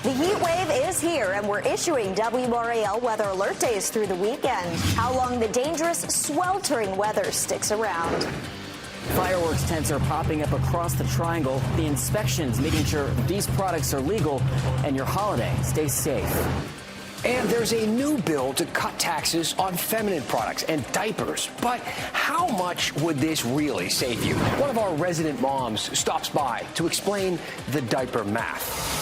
The heat wave is here, and we're issuing WRAL weather alert days through the weekend. How long the dangerous, sweltering weather sticks around. Fireworks tents are popping up across the triangle. The inspections making sure these products are legal, and your holiday stays safe. And there's a new bill to cut taxes on feminine products and diapers. But how much would this really save you? One of our resident moms stops by to explain the diaper math.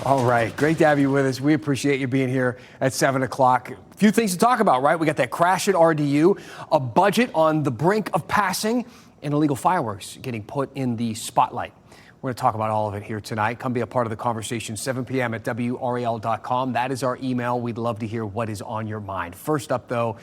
All right. Great to have you with us. We appreciate you being here at 7 o'clock. A few things to talk about, right? We got that crash at RDU, a budget on the brink of passing, and illegal fireworks getting put in the spotlight. We're going to talk about all of it here tonight. Come be a part of the conversation, 7 p.m. at WRAL.com. That is our email. We'd love to hear what is on your mind. First up, though,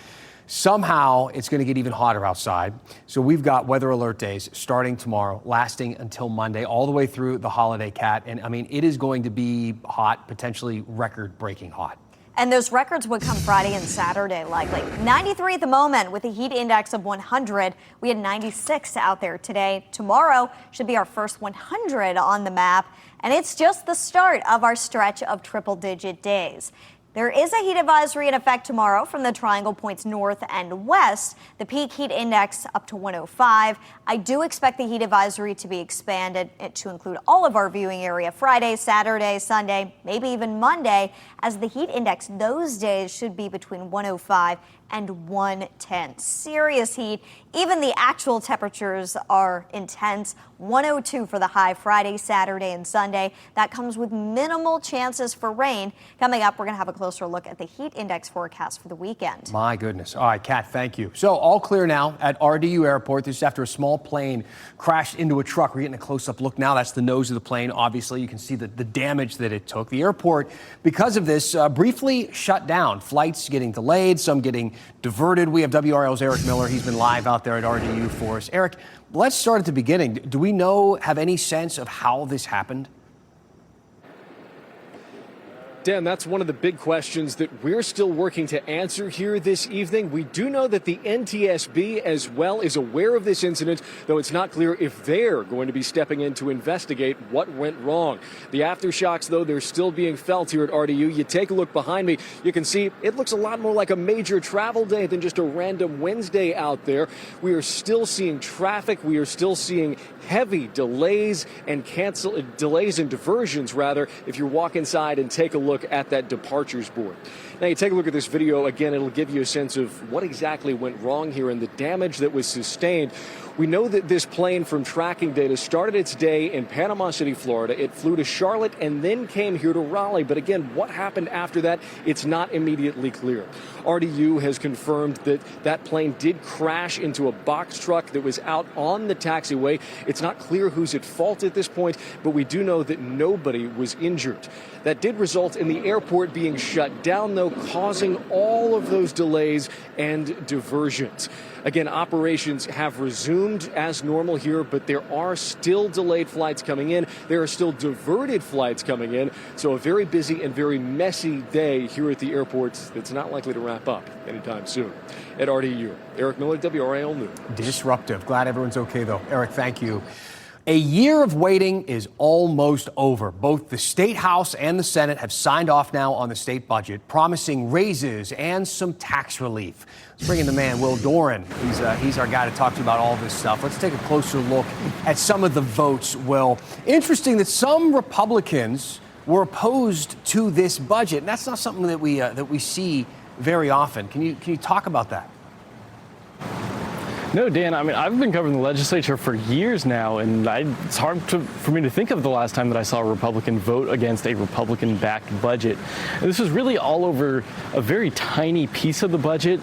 somehow it's going to get even hotter outside. So we've got weather alert days starting tomorrow, lasting until Monday, all the way through the holiday, Cat. And I mean, it is going to be hot, potentially record-breaking hot. And those records would come Friday and Saturday, likely. 93 at the moment with a heat index of 100. We had 96 out there today. Tomorrow should be our first 100 on the map. And it's just the start of our stretch of triple-digit days. There is a heat advisory in effect tomorrow from the triangle points north and west. The peak heat index up to 105. I do expect the heat advisory to be expanded to include all of our viewing area Friday, Saturday, Sunday, maybe even Monday, as the heat index those days should be between 105 and 110. Serious heat. Even the actual temperatures are intense. 102 for the high Friday, Saturday, and Sunday. That comes with minimal chances for rain. Coming up, we're going to have a closer look at the heat index forecast for the weekend. My goodness. All right, Kat, thank you. So all clear now at RDU Airport. This is after a small plane crashed into a truck. We're getting a close-up look now. That's the nose of the plane. Obviously, you can see the damage that it took. The airport, because of this, briefly shut down. Flights getting delayed, some getting diverted. We have WRL's Eric Miller. He's been live out there at RDU for us. Eric, let's start at the beginning. Do we have any sense of how this happened? Dan, that's one of the big questions that we're still working to answer here this evening. We do know that the NTSB as well is aware of this incident, though it's not clear if they're going to be stepping in to investigate what went wrong. The aftershocks, though, they're still being felt here at RDU. You take a look behind me, you can see it looks a lot more like a major travel day than just a random Wednesday out there. We are still seeing traffic. We are still seeing heavy delays and diversions, rather, if you walk inside and take a look at that departures board. Now, you take a look at this video again, it'll give you a sense of what exactly went wrong here and the damage that was sustained. We know that this plane, from tracking data, started its day in Panama City, Florida. It flew to Charlotte and then came here to Raleigh. But again, what happened after that, it's not immediately clear. RDU has confirmed that that plane did crash into a box truck that was out on the taxiway. It's not clear who's at fault at this point, but we do know that nobody was injured. That did result in the airport being shut down, though, causing all of those delays and diversions. Again, operations have resumed as normal here, but there are still delayed flights coming in. There are still diverted flights coming in. So a very busy and very messy day here at the airport that's not likely to wrap up anytime soon. At RDU, Eric Miller, WRAL News. Disruptive. Glad everyone's okay, though. Eric, thank you. A year of waiting is almost over. Both the State House and the Senate have signed off now on the state budget, promising raises and some tax relief. Let's bring in the man, Will Doran. He's our guy to talk to about all this stuff. Let's take a closer look at some of the votes, Will. Interesting that some Republicans were opposed to this budget. And that's not something that we see very often. Can you talk about that? No, Dan, I mean, I've been covering the legislature for years now, and it's hard for me to think of the last time that I saw a Republican vote against a Republican-backed budget. And this was really all over a very tiny piece of the budget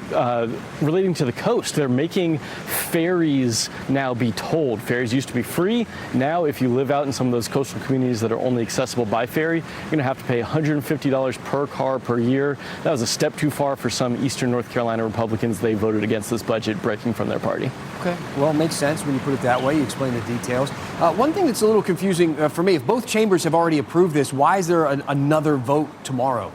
relating to the coast. They're making ferries now be tolled. Ferries used to be free. Now, if you live out in some of those coastal communities that are only accessible by ferry, you're going to have to pay $150 per car per year. That was a step too far for some Eastern North Carolina Republicans. They voted against this budget, breaking from their party. Okay, well, it makes sense when you put it that way. You explain the details. One thing that's a little confusing for me, if both chambers have already approved this, why is there another vote tomorrow?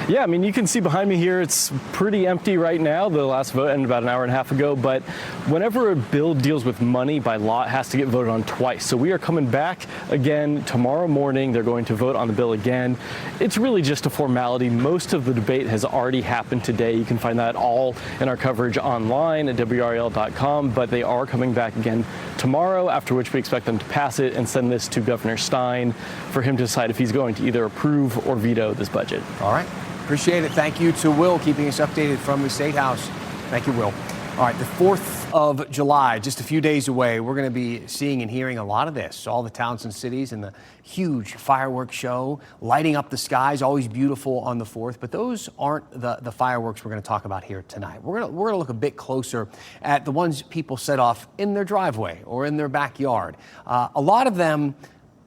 Yeah, I mean, you can see behind me here, it's pretty empty right now. The last vote ended about an hour and a half ago, but whenever a bill deals with money by law, it has to get voted on twice. So we are coming back again tomorrow morning. They're going to vote on the bill again. It's really just a formality. Most of the debate has already happened today. You can find that all in our coverage online at WRAL.com, but they are coming back again tomorrow, after which we expect them to pass it and send this to Governor Stein for him to decide if he's going to either approve or veto this budget. All right. Appreciate it. Thank you to Will, keeping us updated from the State House. Thank you, Will. All right, the 4th of July, just a few days away. We're going to be seeing and hearing a lot of this. All the towns and cities and the huge fireworks show, lighting up the skies, always beautiful on the 4th. But those aren't the fireworks we're going to talk about here tonight. We're going to look a bit closer at the ones people set off in their driveway or in their backyard. A lot of them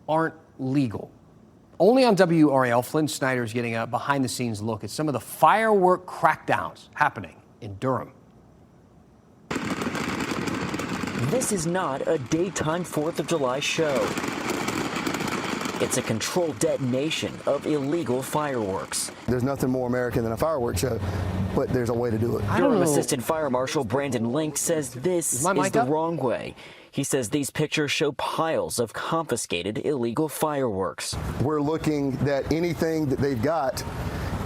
aren't legal. Only on WRAL, Flynn Snyder is getting a behind-the-scenes look at some of the firework crackdowns happening in Durham. This is not a daytime 4th of July show. It's a controlled detonation of illegal fireworks. There's nothing more American than a fireworks show, but there's a way to do it. Durham Assistant Fire Marshal Brandon Link says this is the wrong way. He says these pictures show piles of confiscated illegal fireworks. We're looking that anything that they've got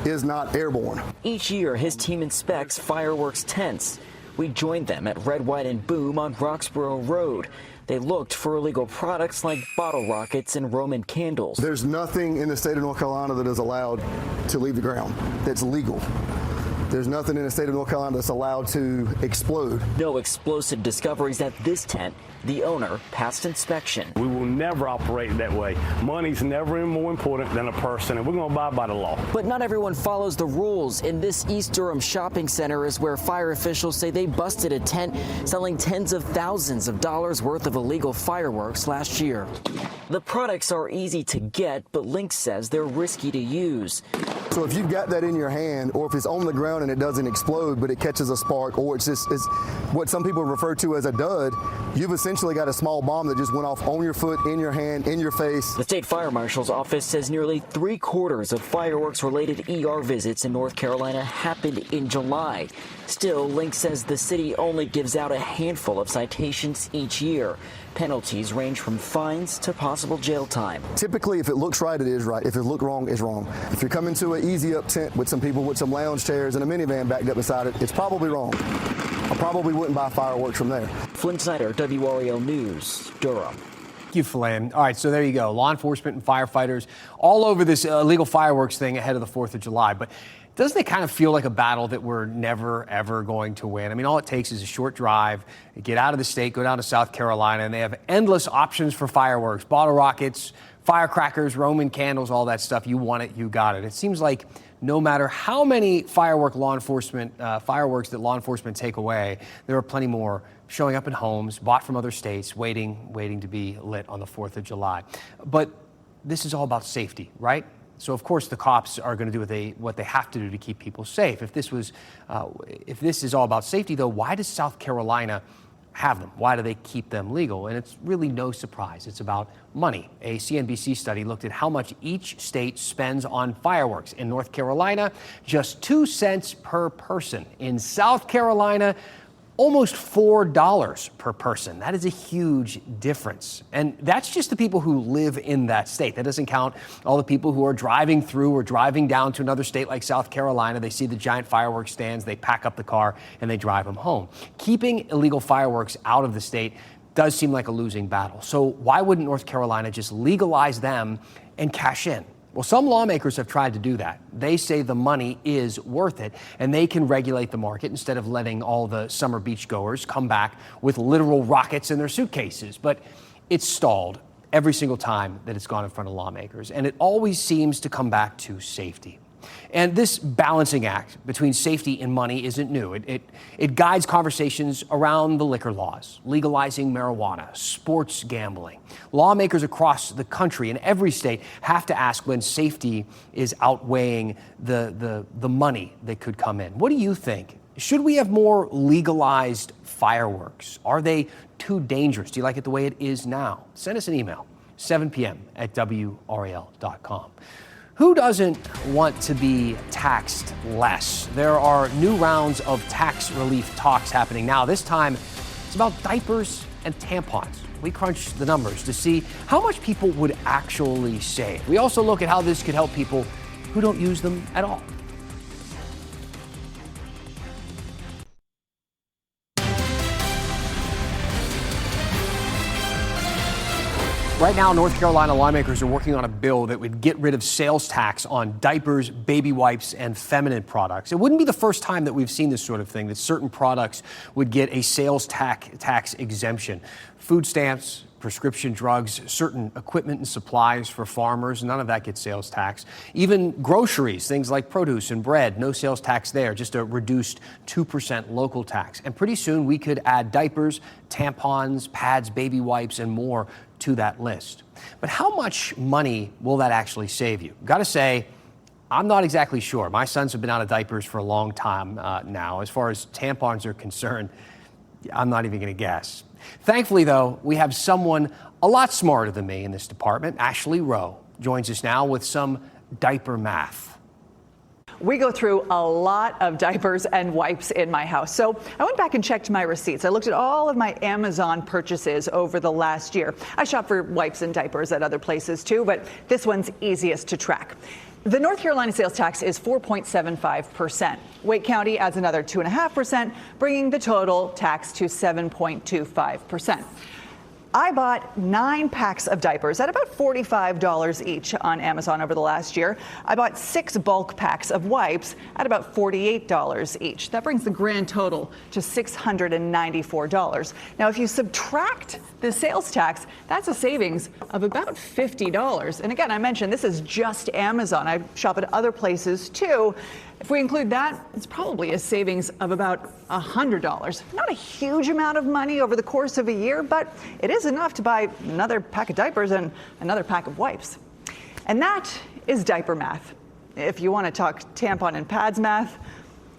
is not airborne. Each year, his team inspects fireworks tents. We joined them at Red, White, and Boom on Roxborough Road. They looked for illegal products like bottle rockets and Roman candles. There's nothing in the state of North Carolina that is allowed to leave the ground that's legal. There's nothing in the state of North Carolina that's allowed to explode. No explosive discoveries at this tent. The owner passed inspection. We will never operate that way. Money's never more important than a person, and we're going to abide by the law. But not everyone follows the rules. In this East Durham shopping center is where fire officials say they busted a tent selling tens of thousands of dollars worth of illegal fireworks last year. The products are easy to get, but Link says they're risky to use. So if you've got that in your hand, or if it's on the ground and it doesn't explode, but it catches a spark, or it's what some people refer to as a dud, you've essentially got a small bomb that just went off on your foot, in your hand, in your face. The state fire marshal's office says nearly 3/4 of fireworks-related ER visits in North Carolina happened in July. Still, Link says the city only gives out a handful of citations each year. Penalties range from fines to possible jail time. Typically, if it looks right, it is right. If it looks wrong, it's wrong. If you're coming to an easy up tent with some people with some lounge chairs and a minivan backed up beside it, it's probably wrong. I probably wouldn't buy fireworks from there. Flynn Snyder, WRAL News, Durham. Thank you, Flynn. All right, so there you go. Law enforcement and firefighters all over this illegal fireworks thing ahead of the 4th of July. But doesn't it kind of feel like a battle that we're never, ever going to win? I mean, all it takes is a short drive, get out of the state, go down to South Carolina, and they have endless options for fireworks, bottle rockets, firecrackers, Roman candles, all that stuff. You want it, you got it. It seems like no matter how many fireworks that law enforcement take away, there are plenty more showing up in homes, bought from other states, waiting to be lit on the 4th of July. But this is all about safety, right? So of course the cops are going to do what they have to do to keep people safe. If this is all about safety, though, why does South Carolina have them? Why do they keep them legal? And it's really no surprise. It's about money. A CNBC study looked at how much each state spends on fireworks. In North Carolina, just 2 cents per person. In South Carolina, almost $4 per person. That is a huge difference. And that's just the people who live in that state. That doesn't count all the people who are driving through or driving down to another state like South Carolina. They see the giant fireworks stands, they pack up the car, and they drive them home. Keeping illegal fireworks out of the state does seem like a losing battle. So why wouldn't North Carolina just legalize them and cash in? Well, some lawmakers have tried to do that. They say the money is worth it, and they can regulate the market instead of letting all the summer beachgoers come back with literal rockets in their suitcases. But it's stalled every single time that it's gone in front of lawmakers, and it always seems to come back to safety. And this balancing act between safety and money isn't new. It guides conversations around the liquor laws, legalizing marijuana, sports gambling. Lawmakers across the country in every state have to ask when safety is outweighing the money that could come in. What do you think? Should we have more legalized fireworks? Are they too dangerous? Do you like it the way it is now? Send us an email, 7 p.m. at WRAL.com. Who doesn't want to be taxed less? There are new rounds of tax relief talks happening now. This time, it's about diapers and tampons. We crunched the numbers to see how much people would actually save. We also look at how this could help people who don't use them at all. Right now, North Carolina lawmakers are working on a bill that would get rid of sales tax on diapers, baby wipes, and feminine products. It wouldn't be the first time that we've seen this sort of thing, that certain products would get a sales tax exemption. Food stamps, prescription drugs, certain equipment and supplies for farmers, none of that gets sales tax. Even groceries, things like produce and bread, no sales tax there, just a reduced 2% local tax. And pretty soon we could add diapers, tampons, pads, baby wipes, and more to that list. But how much money will that actually save you? Got to say, I'm not exactly sure. My sons have been out of diapers for a long time now. As far as tampons are concerned, I'm not even going to guess. Thankfully, though, we have someone a lot smarter than me in this department. Ashley Rowe joins us now with some diaper math. We go through a lot of diapers and wipes in my house. So I went back and checked my receipts. I looked at all of my Amazon purchases over the last year. I shop for wipes and diapers at other places too, but this one's easiest to track. The North Carolina sales tax is 4.75%. Wake County adds another 2.5%, bringing the total tax to 7.25%. I bought 9 packs of diapers at about $45 each on Amazon over the last year. I bought 6 bulk packs of wipes at about $48 each. That brings the grand total to $694. Now, if you subtract the sales tax, that's a savings of about $50. And again, I mentioned this is just Amazon. I shop at other places too. If we include that, it's probably a savings of about $100. Not a huge amount of money over the course of a year, but it is enough to buy another pack of diapers and another pack of wipes. And that is diaper math. If you want to talk tampon and pads math,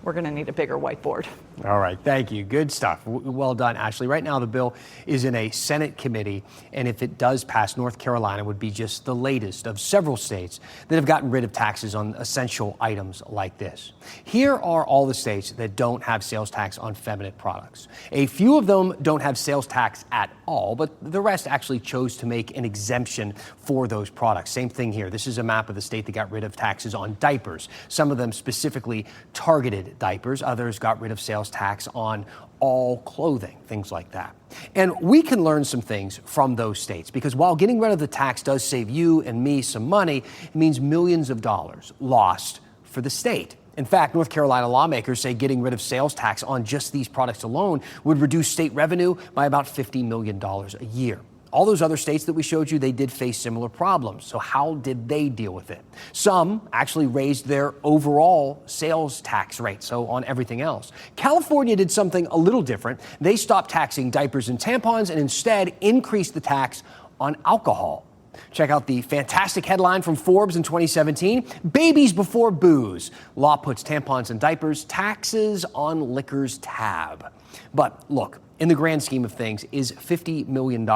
we're going to need a bigger whiteboard. All right. Thank you. Good stuff. Well done, Ashley. Right now, the bill is in a Senate committee, and if it does pass, North Carolina would be just the latest of several states that have gotten rid of taxes on essential items like this. Here are all the states that don't have sales tax on feminine products. A few of them don't have sales tax at all, but the rest actually chose to make an exemption for those products. Same thing here. This is a map of the state that got rid of taxes on diapers. Some of them specifically targeted diapers. Others got rid of sales tax on all clothing, things like that. And we can learn some things from those states, because while getting rid of the tax does save you and me some money, it means millions of dollars lost for the state. In fact, North Carolina lawmakers say getting rid of sales tax on just these products alone would reduce state revenue by about $50 million a year. All those other states that we showed you, they did face similar problems. So how did they deal with it? Some actually raised their overall sales tax rate, so on everything else. California did something a little different. They stopped taxing diapers and tampons and instead increased the tax on alcohol. Check out the fantastic headline from Forbes in 2017, Babies Before Booze. Law puts tampons and diapers, taxes on liquor's tab. But look, in the grand scheme of things, is $50 million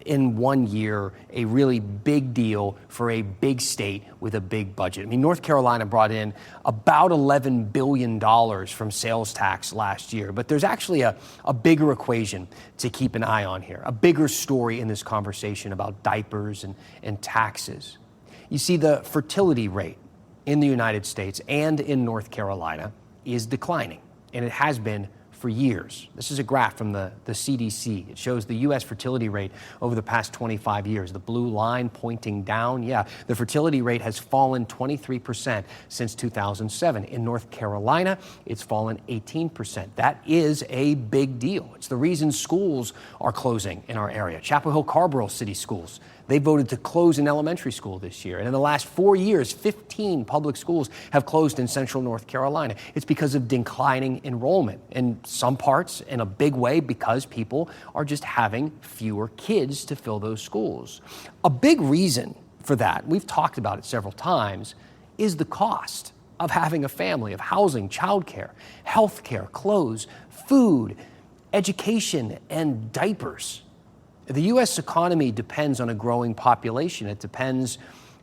in 1 year a really big deal for a big state with a big budget? I mean, North Carolina brought in about $11 billion from sales tax last year, but there's actually a bigger equation to keep an eye on here, a bigger story in this conversation about diapers and taxes. You see, the fertility rate in the United States and in North Carolina is declining, and it has been for years. This is a graph from the CDC. It shows the U.S. fertility rate over the past 25 years. The blue line pointing down, the fertility rate has fallen 23% since 2007. In North Carolina, it's fallen 18%. That is a big deal. It's the reason schools are closing in our area. Chapel Hill Carrboro City Schools, they voted to close an elementary school this year. And in the last 4 years, 15 public schools have closed in central North Carolina. It's because of declining enrollment. In some parts, in a big way, because people are just having fewer kids to fill those schools. A big reason for that, we've talked about it several times, is the cost of having a family, of housing, childcare, healthcare, clothes, food, education, and diapers. The U.S. economy depends on a growing population. It depends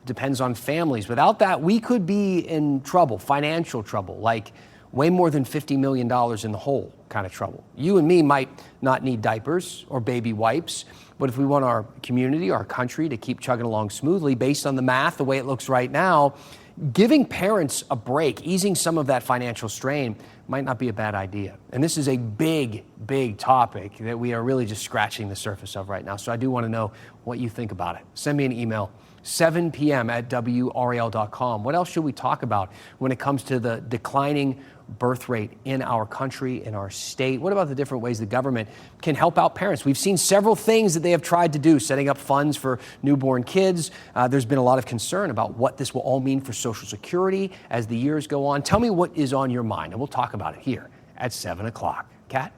depends on families. Without that, we could be in trouble, financial trouble, like way more than $50 million in the hole kind of trouble. You and me might not need diapers or baby wipes, but if we want our community, our country to keep chugging along smoothly, based on the math, the way it looks right now, giving parents a break, easing some of that financial strain might not be a bad idea. And this is a big, big topic that we are really just scratching the surface of right now. So I do want to know what you think about it. Send me an email, 7 p.m. at WRAL.com. What else should we talk about when it comes to the declining birth rate in our country, in our state? What about the different ways the government can help out parents? We've seen several things that they have tried to do, setting up funds for newborn kids. There's been a lot of concern about what this will all mean for Social Security as the years go on. Tell me what is on your mind, and we'll talk about it here at 7 o'clock. Kat?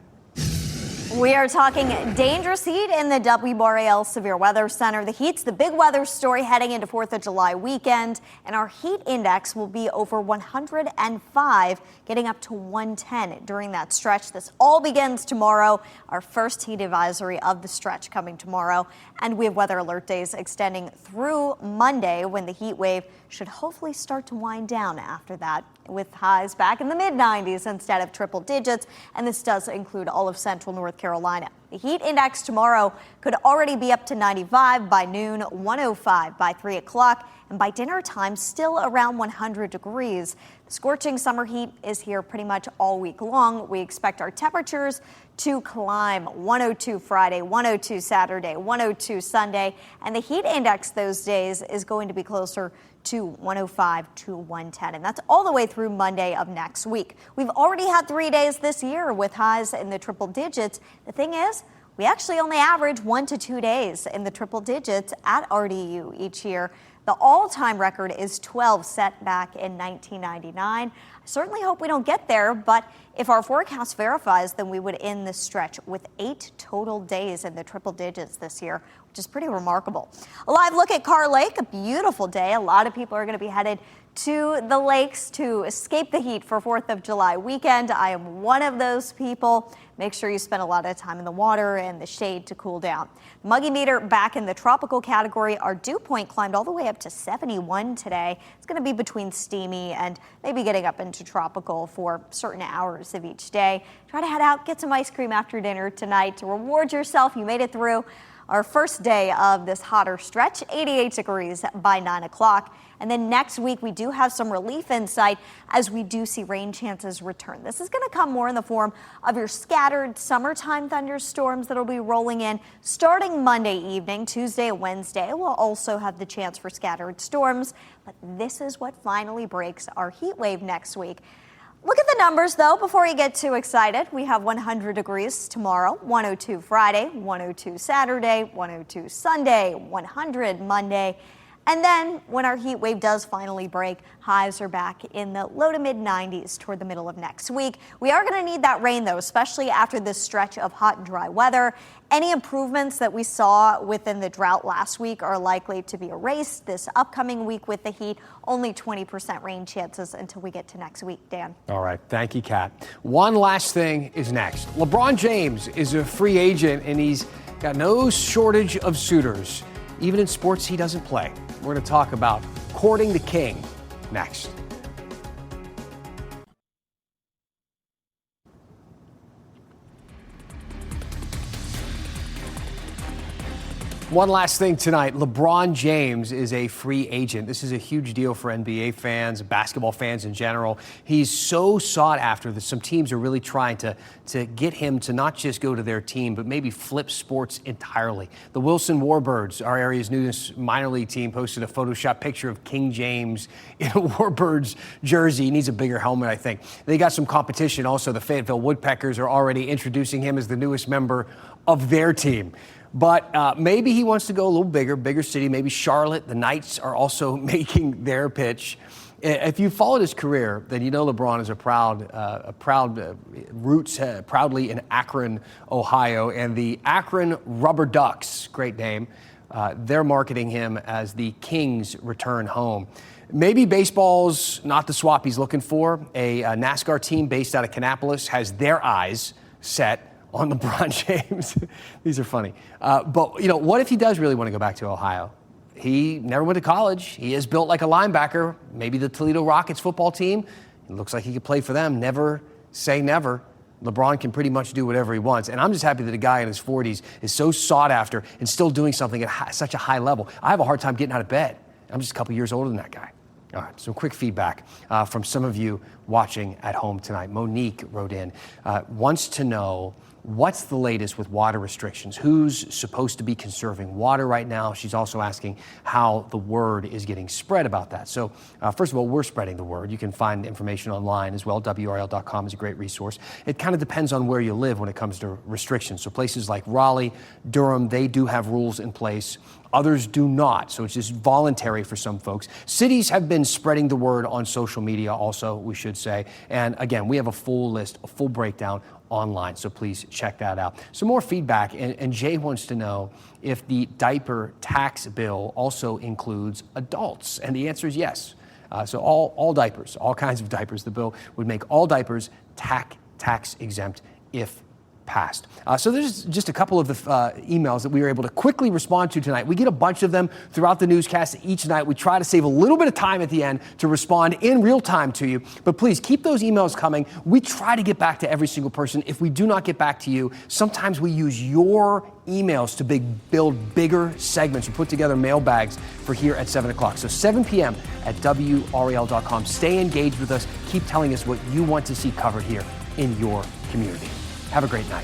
We are talking dangerous heat in the WRAL Severe Weather Center. The heat's the big weather story heading into 4th of July weekend, and our heat index will be over 105, getting up to 110 during that stretch. This all begins tomorrow, our first heat advisory of the stretch coming tomorrow, and we have weather alert days extending through Monday, when the heat wave should hopefully start to wind down after that, with highs back in the mid-90s instead of triple digits, and this does include all of central North Carolina. The heat index tomorrow could already be up to 95 by noon, 105 by 3 o'clock, and by dinner time still around 100 degrees. The scorching summer heat is here pretty much all week long. We expect our temperatures to climb: 102 Friday, 102 Saturday, 102 Sunday, and the heat index those days is going to be closer to 105 to 110, and that's all the way through Monday of next week. We've already had 3 days this year with highs in the triple digits. The thing is, we actually only average 1 to 2 days in the triple digits at RDU each year. The all-time record is 12, set back in 1999. I certainly hope we don't get there, but if our forecast verifies, then we would end this stretch with 8 total days in the triple digits this year, which is pretty remarkable. A live look at Carr Lake, a beautiful day. A lot of people are going to be headed to the lakes to escape the heat for 4th of July weekend. I am one of those people. Make sure you spend a lot of time in the water and the shade to cool down. Muggy meter back in the tropical category. Our dew point climbed all the way up to 71 today. It's going to be between steamy and maybe getting up into tropical for certain hours of each day. Try to head out, get some ice cream after dinner tonight to reward yourself. You made it through our first day of this hotter stretch, 88 degrees by 9 o'clock. And then next week, we do have some relief in sight as we do see rain chances return. This is going to come more in the form of your scattered summertime thunderstorms that will be rolling in starting Monday evening. Tuesday and Wednesday we'll also have the chance for scattered storms. But this is what finally breaks our heat wave next week. Look at the numbers, though, before you get too excited. We have 100 degrees tomorrow, 102 Friday, 102 Saturday, 102 Sunday, 100 Monday. And then when our heat wave does finally break, highs are back in the low to mid 90s toward the middle of next week. We are going to need that rain, though, especially after this stretch of hot and dry weather. Any improvements that we saw within the drought last week are likely to be erased this upcoming week with the heat. Only 20% rain chances until we get to next week, Dan. All right. Thank you, Kat. One last thing is next. LeBron James is a free agent, and he's got no shortage of suitors, even in sports he doesn't play. We're going to talk about courting the king next. One last thing tonight. LeBron James is a free agent. This is a huge deal for NBA fans, basketball fans in general. He's so sought after that some teams are really trying to get him to not just go to their team, but maybe flip sports entirely. The Wilson Warbirds, our area's newest minor league team, posted a Photoshop picture of King James in a Warbirds jersey. He needs a bigger helmet, I think. They got some competition also. The Fayetteville Woodpeckers are already introducing him as the newest member of their team. But maybe he wants to go a little bigger city. Maybe Charlotte. The Knights are also making their pitch. If you followed his career, then you know LeBron is roots proudly in Akron, Ohio, and the Akron Rubber Ducks, great name. They're marketing him as the King's return home. Maybe baseball's not the swap he's looking for. A NASCAR team based out of Kannapolis has their eyes set on LeBron James. These are funny. But, you know, what if he does really want to go back to Ohio? he never went to college. He is built like a linebacker. Maybe the Toledo Rockets football team. It looks like he could play for them. Never say never. LeBron can pretty much do whatever he wants. And I'm just happy that a guy in his 40s is so sought after and still doing something at such a high level. I have a hard time getting out of bed. I'm just a couple years older than that guy. All right, some quick feedback from some of you watching at home tonight. Monique wrote in, wants to know what's the latest with water restrictions. Who's supposed to be conserving water right now? She's also asking how the word is getting spread about that. So first of all, we're spreading the word. You can find information online as well. WRAL.com is a great resource. It kind of depends on where you live when it comes to restrictions. So places like Raleigh, Durham, they do have rules in place. Others do not, so it's just voluntary for some folks. Cities have been spreading the word on social media also, we should say. And again, we have a full list, a full breakdown online, so please check that out. Some more feedback, and Jay wants to know if the diaper tax bill also includes adults, and the answer is yes. So all diapers, all kinds of diapers, the bill would make all diapers tax exempt if passed. So there's just a couple of the emails that we were able to quickly respond to tonight. We get a bunch of them throughout the newscast each night. We try to save a little bit of time at the end to respond in real time to you. But please keep those emails coming. We try to get back to every single person. If we do not get back to you, sometimes we use your emails to build bigger segments. We put together mailbags for here at 7 o'clock. So 7 p.m. at WRAL.com. Stay engaged with us. Keep telling us what you want to see covered here in your community. Have a great night.